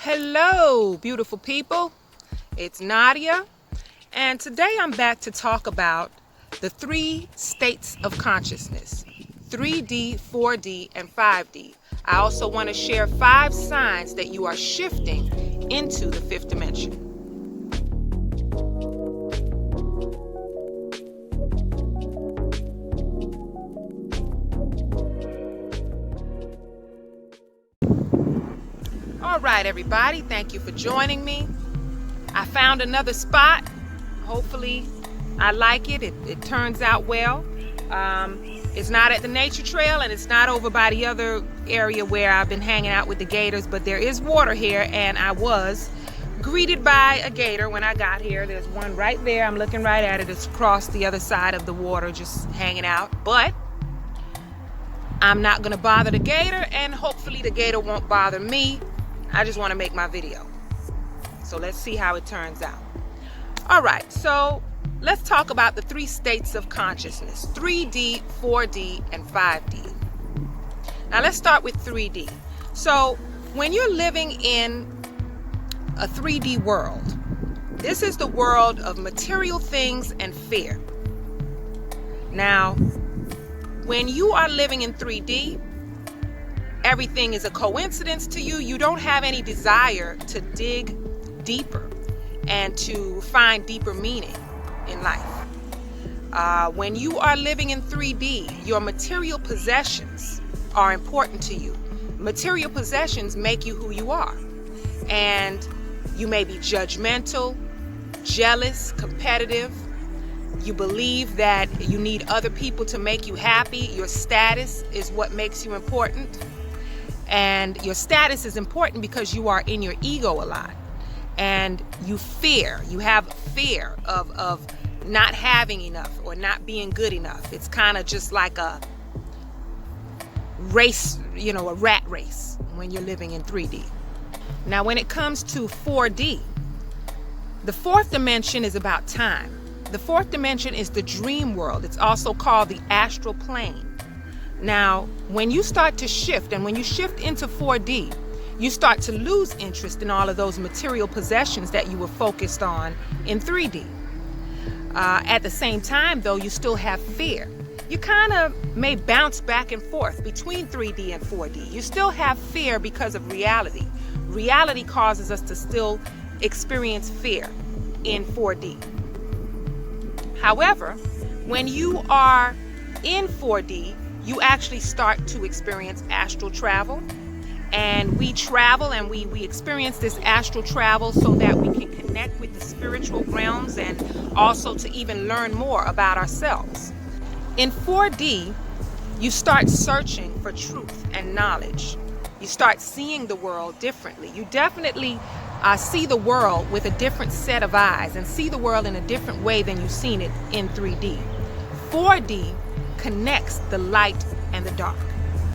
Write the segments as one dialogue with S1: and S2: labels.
S1: Hello, beautiful people. It's Nadia, and today I'm back to talk about the 3 states of consciousness: 3D, 4D, and 5D. I also want to share 5 signs that you are shifting into the 5th dimension. All right, everybody, thank you for joining me. I found another spot. Hopefully I like it. It turns out well. It's not at the nature trail, and it's not over by the other area where I've been hanging out with the gators, but there is water here, and I was greeted by a gator when I got here. There's one right there. I'm looking right at it. It's across the other side of the water, just hanging out. But I'm not going to bother the gator, and hopefully the gator won't bother me. I just want to make my video. So let's see how it turns out. All right, so let's talk about the 3 states of consciousness: 3D, 4D, and 5D. Now let's start with 3D. So when you're living in a 3D world, this is the world of material things and fear. Now, when you are living in 3D, everything is a coincidence to you. You don't have any desire to dig deeper and to find deeper meaning in life. When you are living in 3D, your material possessions are important to you. Material possessions make you who you are. And you may be judgmental, jealous, competitive. You believe that you need other people to make you happy. Your status is what makes you important. And your status is important because you are in your ego a lot. And you have fear of not having enough or not being good enough. It's kind of just like a race, a rat race when you're living in 3D. Now, when it comes to 4D, the 4th dimension is about time. The 4th dimension is the dream world. It's also called the astral plane. Now, when you start to shift, and when you shift into 4D, you start to lose interest in all of those material possessions that you were focused on in 3D. At the same time, though, you still have fear. You kind of may bounce back and forth between 3D and 4D. You still have fear because of reality. Reality causes us to still experience fear in 4D. However, when you are in 4D, you actually start to experience astral travel. And we travel and we experience this astral travel so that we can connect with the spiritual realms and also to even learn more about ourselves. In 4D, you start searching for truth and knowledge. You start seeing the world differently. You definitely see the world with a different set of eyes and see the world in a different way than you've seen it in 3D. 4D connects the light and the dark.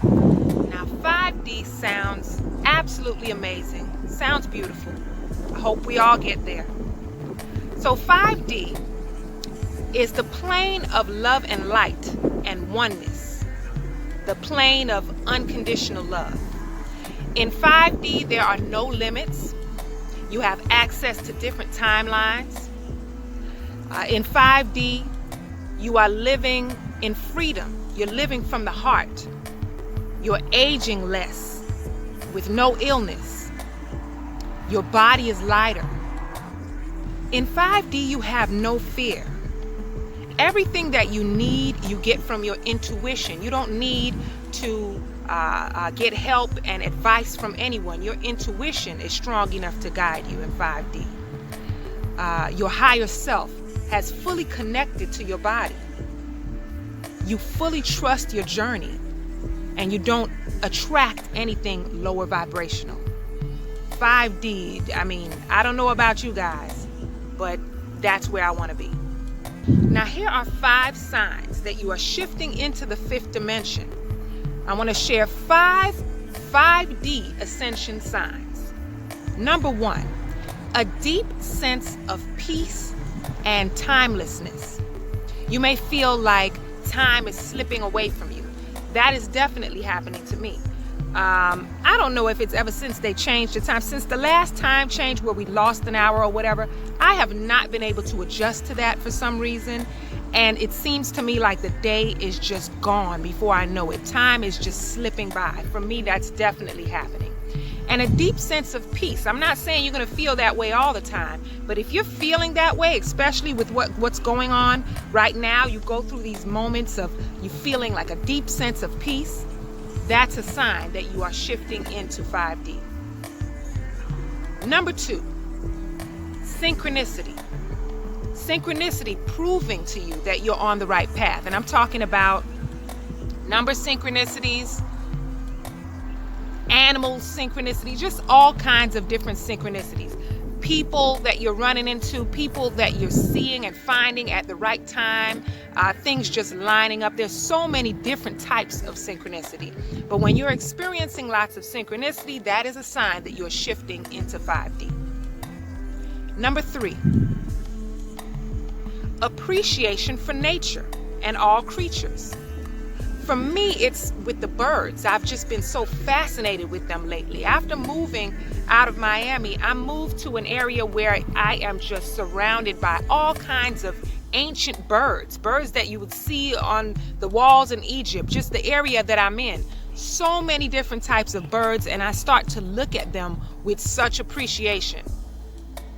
S1: Now, 5D sounds absolutely amazing. Sounds beautiful. I hope we all get there. So 5D is the plane of love and light and oneness. The plane of unconditional love. In 5D, there are no limits. You have access to different timelines. In 5D, you are living in freedom. You're living from the heart. You're aging less with no illness. Your body is lighter. In 5D, you have no fear. Everything that you need, you get from your intuition. You don't need to get help and advice from anyone. Your intuition is strong enough to guide you in 5D. Your higher self has fully connected to your body. You fully trust your journey, and you don't attract anything lower vibrational. 5D, I don't know about you guys, but that's where I want to be. Now, here are 5 signs that you are shifting into the 5th dimension. I want to share 5 5D ascension signs. Number 1, a deep sense of peace and timelessness. You may feel like time is slipping away from you. That is definitely happening to me. I don't know if it's ever since they changed the time, since the last time change where we lost an hour or whatever. I have not been able to adjust to that for some reason. And it seems to me like the day is just gone before I know it. Time is just slipping by. For me, that's definitely happening. And a deep sense of peace. I'm not saying you're going to feel that way all the time, but if you're feeling that way, especially with what's going on right now, you go through these moments of you feeling like a deep sense of peace, that's a sign that you are shifting into 5D. Number 2, synchronicity. Synchronicity proving to you that you're on the right path. And I'm talking about number synchronicities, animal synchronicity, just all kinds of different synchronicities. People that you're running into, people that you're seeing and finding at the right time, things just lining up. There's so many different types of synchronicity. But when you're experiencing lots of synchronicity, that is a sign that you're shifting into 5D. Number 3, appreciation for nature and all creatures. For me, it's with the birds. I've just been so fascinated with them lately. After moving out of Miami, I moved to an area where I am just surrounded by all kinds of ancient birds that you would see on the walls in Egypt, just the area that I'm in. So many different types of birds, and I start to look at them with such appreciation.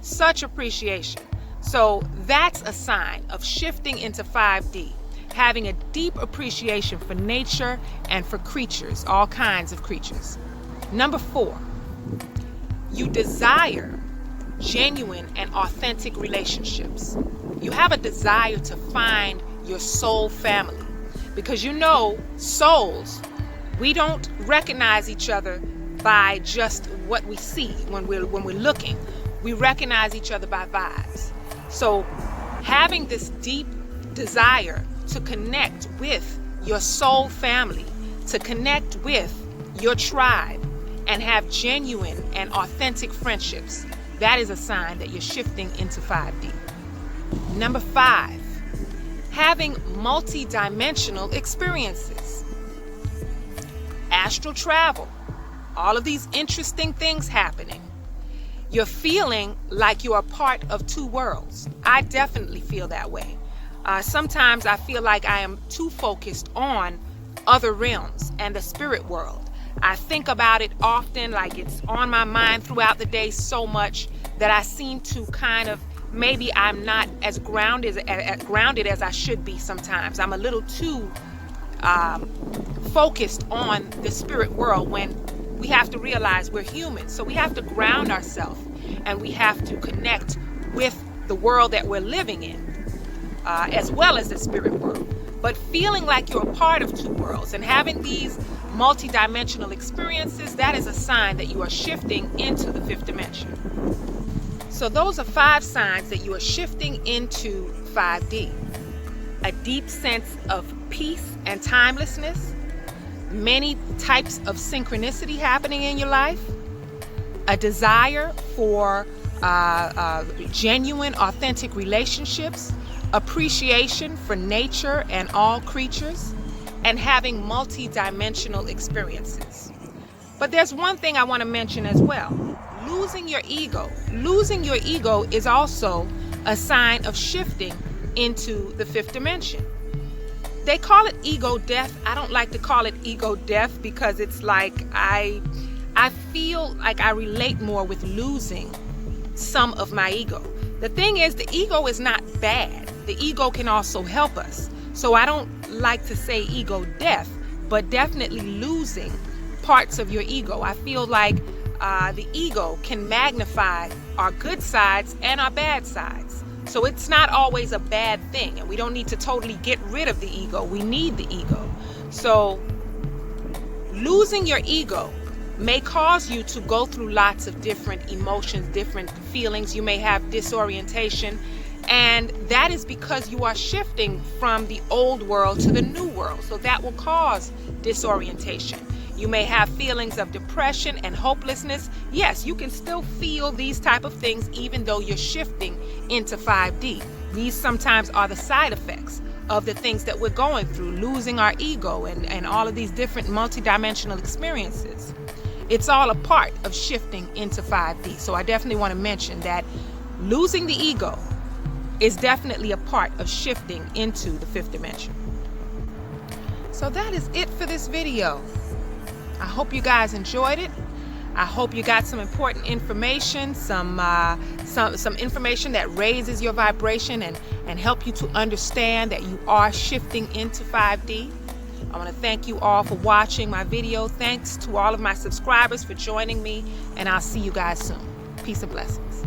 S1: Such appreciation. So that's a sign of shifting into 5D, having a deep appreciation for nature and for creatures, all kinds of creatures. Number 4, you desire genuine and authentic relationships. You have a desire to find your soul family, because you know, souls, we don't recognize each other by just what we see when we're looking. We recognize each other by vibes. So having this deep desire to connect with your soul family, to connect with your tribe, and have genuine and authentic friendships, that is a sign that you're shifting into 5D. Number 5, having multi-dimensional experiences. Astral travel, all of these interesting things happening. You're feeling like you are part of 2 worlds. I definitely feel that way. Sometimes I feel like I am too focused on other realms and the spirit world. I think about it often, like it's on my mind throughout the day so much that I seem to kind of, maybe I'm not as grounded as I should be sometimes. I'm a little too focused on the spirit world, when we have to realize we're human. So we have to ground ourselves, and we have to connect with the world that we're living in, as well as the spirit world. But feeling like you're a part of 2 worlds and having these multi-dimensional experiences, that is a sign that you are shifting into the 5th dimension. So those are 5 signs that you are shifting into 5D. A deep sense of peace and timelessness, many types of synchronicity happening in your life, a desire for genuine, authentic relationships, appreciation for nature and all creatures, and having multi-dimensional experiences. But there's one thing I want to mention as well. Losing your ego. Losing your ego is also a sign of shifting into the 5th dimension. They call it ego death. I don't like to call it ego death, because it's like I feel like I relate more with losing some of my ego. The thing is, the ego is not bad. The ego can also help us. So I don't like to say ego death, but definitely losing parts of your ego. I feel like the ego can magnify our good sides and our bad sides. So it's not always a bad thing, and we don't need to totally get rid of the ego. We need the ego. So losing your ego may cause you to go through lots of different emotions, different feelings. You may have disorientation, and that is because you are shifting from the old world to the new world. So that will cause disorientation. You may have feelings of depression and hopelessness. Yes, you can still feel these type of things even though you're shifting into 5D. These sometimes are the side effects of the things that we're going through, losing our ego and all of these different multidimensional experiences. It's all a part of shifting into 5D. So I definitely want to mention that losing the ego is definitely a part of shifting into the fifth dimension. So that is it for this video. I hope you guys enjoyed it. I hope you got some important information, some information that raises your vibration and help you to understand that you are shifting into 5D. I want to thank you all for watching my video. Thanks to all of my subscribers for joining me, and I'll see you guys soon. Peace and blessings.